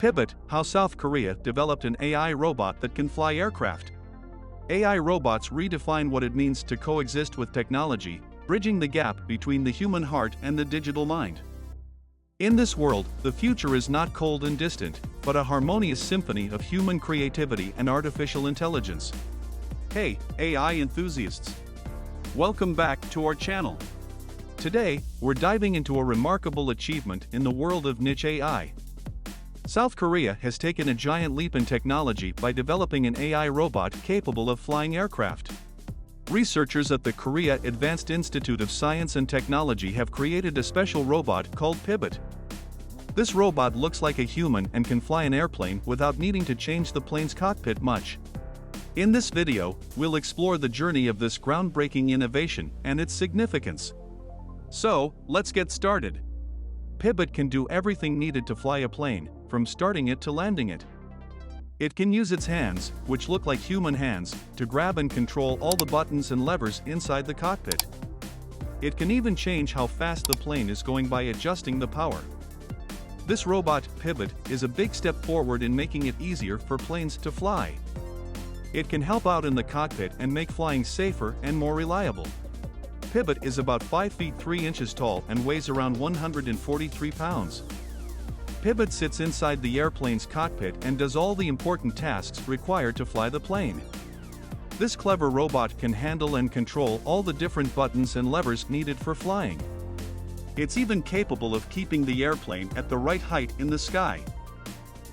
Pibot, how South Korea developed an AI robot that can fly aircraft. AI robots redefine what it means to coexist with technology, bridging the gap between the human heart and the digital mind. In this world, the future is not cold and distant, but a harmonious symphony of human creativity and artificial intelligence. Hey, AI enthusiasts! Welcome back to our channel. Today, we're diving into a remarkable achievement in the world of niche AI. South Korea has taken a giant leap in technology by developing an AI robot capable of flying aircraft. Researchers at the Korea Advanced Institute of Science and Technology have created a special robot called Pibot. This robot looks like a human and can fly an airplane without needing to change the plane's cockpit much. In this video, we'll explore the journey of this groundbreaking innovation and its significance. So, let's get started. Pibot can do everything needed to fly a plane, from starting it to landing it. It can use its hands, which look like human hands, to grab and control all the buttons and levers inside the cockpit. It can even change how fast the plane is going by adjusting the power. This robot, Pibot, is a big step forward in making it easier for planes to fly. It can help out in the cockpit and make flying safer and more reliable. Pibot is about 5 feet 3 inches tall and weighs around 143 pounds. Pibot sits inside the airplane's cockpit and does all the important tasks required to fly the plane. This clever robot can handle and control all the different buttons and levers needed for flying. It's even capable of keeping the airplane at the right height in the sky.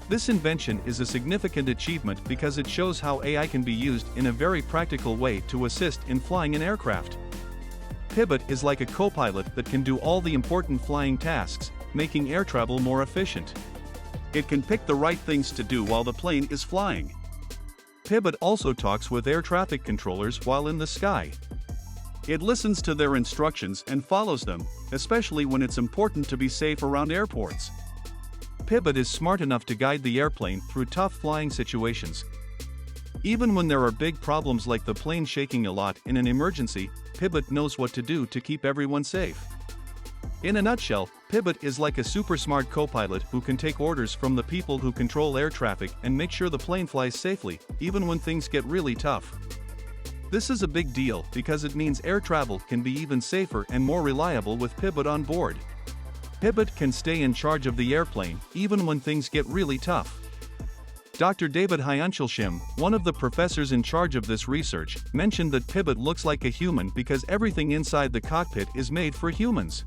This invention is a significant achievement because it shows how AI can be used in a very practical way to assist in flying an aircraft. Pibot is like a co-pilot that can do all the important flying tasks, making air travel more efficient. It can pick the right things to do while the plane is flying. Pibot also talks with air traffic controllers while in the sky. It listens to their instructions and follows them, especially when it's important to be safe around airports. Pibot is smart enough to guide the airplane through tough flying situations. Even when there are big problems like the plane shaking a lot in an emergency, Pibot knows what to do to keep everyone safe. In a nutshell, Pibot is like a super smart co-pilot who can take orders from the people who control air traffic and make sure the plane flies safely, even when things get really tough. This is a big deal because it means air travel can be even safer and more reliable with Pibot on board. Pibot can stay in charge of the airplane even when things get really tough. Dr. David Hyunchul, one of the professors in charge of this research, mentioned that Pibot looks like a human because everything inside the cockpit is made for humans.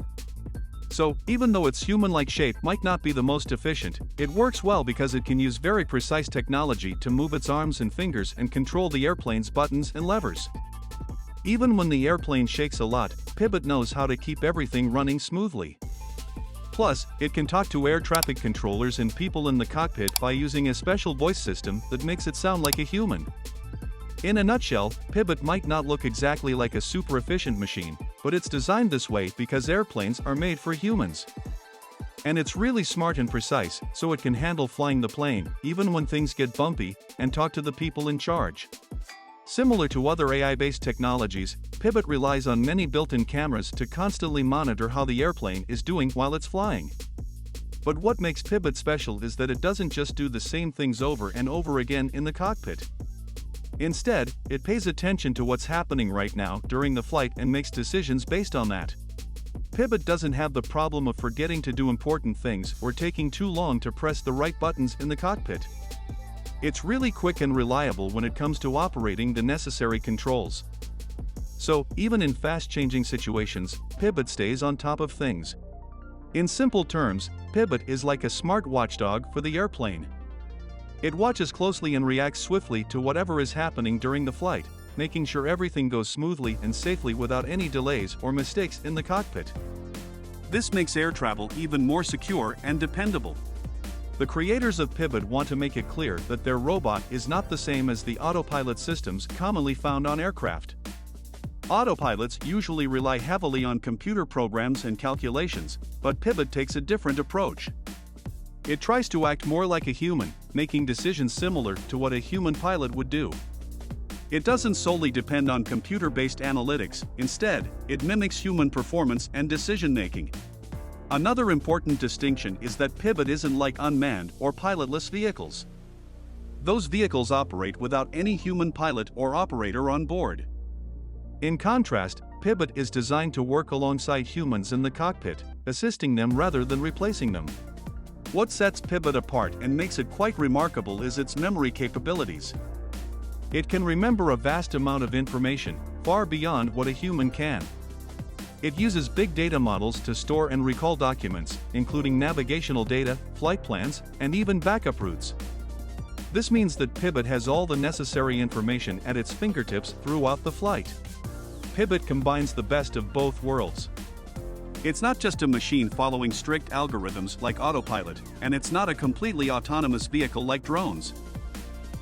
So, even though its human-like shape might not be the most efficient, it works well because it can use very precise technology to move its arms and fingers and control the airplane's buttons and levers. Even when the airplane shakes a lot, Pibot knows how to keep everything running smoothly. Plus, it can talk to air traffic controllers and people in the cockpit by using a special voice system that makes it sound like a human. In a nutshell, Pibot might not look exactly like a super efficient machine, but it's designed this way because airplanes are made for humans. And it's really smart and precise, so it can handle flying the plane, even when things get bumpy, and talk to the people in charge. Similar to other AI-based technologies, Pibot relies on many built-in cameras to constantly monitor how the airplane is doing while it's flying. But what makes Pibot special is that it doesn't just do the same things over and over again in the cockpit. Instead, it pays attention to what's happening right now during the flight and makes decisions based on that. Pibot doesn't have the problem of forgetting to do important things or taking too long to press the right buttons in the cockpit. It's really quick and reliable when it comes to operating the necessary controls. So, even in fast-changing situations, Pibot stays on top of things. In simple terms, Pibot is like a smart watchdog for the airplane. It watches closely and reacts swiftly to whatever is happening during the flight, making sure everything goes smoothly and safely without any delays or mistakes in the cockpit. This makes air travel even more secure and dependable. The creators of Pibot want to make it clear that their robot is not the same as the autopilot systems commonly found on aircraft. Autopilots usually rely heavily on computer programs and calculations, but Pibot takes a different approach. It tries to act more like a human, making decisions similar to what a human pilot would do. It doesn't solely depend on computer-based analytics, instead, it mimics human performance and decision-making. Another important distinction is that Pibot isn't like unmanned or pilotless vehicles. Those vehicles operate without any human pilot or operator on board. In contrast, Pibot is designed to work alongside humans in the cockpit, assisting them rather than replacing them. What sets Pibot apart and makes it quite remarkable is its memory capabilities. It can remember a vast amount of information, far beyond what a human can. It uses big data models to store and recall documents, including navigational data, flight plans, and even backup routes. This means that Pibot has all the necessary information at its fingertips throughout the flight. Pibot combines the best of both worlds. It's not just a machine following strict algorithms like autopilot, and it's not a completely autonomous vehicle like drones.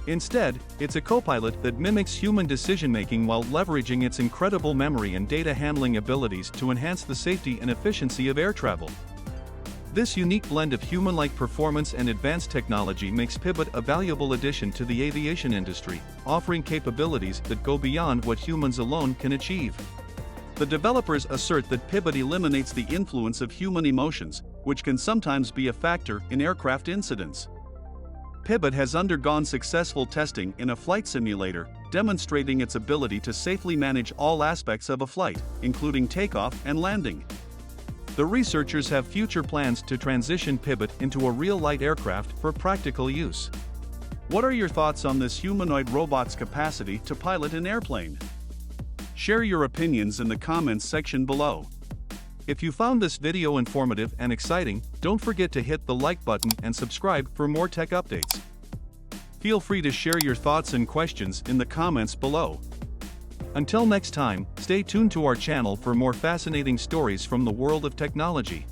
Instead, it's a co-pilot that mimics human decision-making while leveraging its incredible memory and data handling abilities to enhance the safety and efficiency of air travel. This unique blend of human-like performance and advanced technology makes Pibot a valuable addition to the aviation industry, offering capabilities that go beyond what humans alone can achieve. The developers assert that Pibot eliminates the influence of human emotions, which can sometimes be a factor in aircraft incidents. Pibot has undergone successful testing in a flight simulator, demonstrating its ability to safely manage all aspects of a flight, including takeoff and landing. The researchers have future plans to transition Pibot into a real light aircraft for practical use. What are your thoughts on this humanoid robot's capacity to pilot an airplane? Share your opinions in the comments section below. If you found this video informative and exciting, don't forget to hit the like button and subscribe for more tech updates. Feel free to share your thoughts and questions in the comments below. Until next time, stay tuned to our channel for more fascinating stories from the world of technology.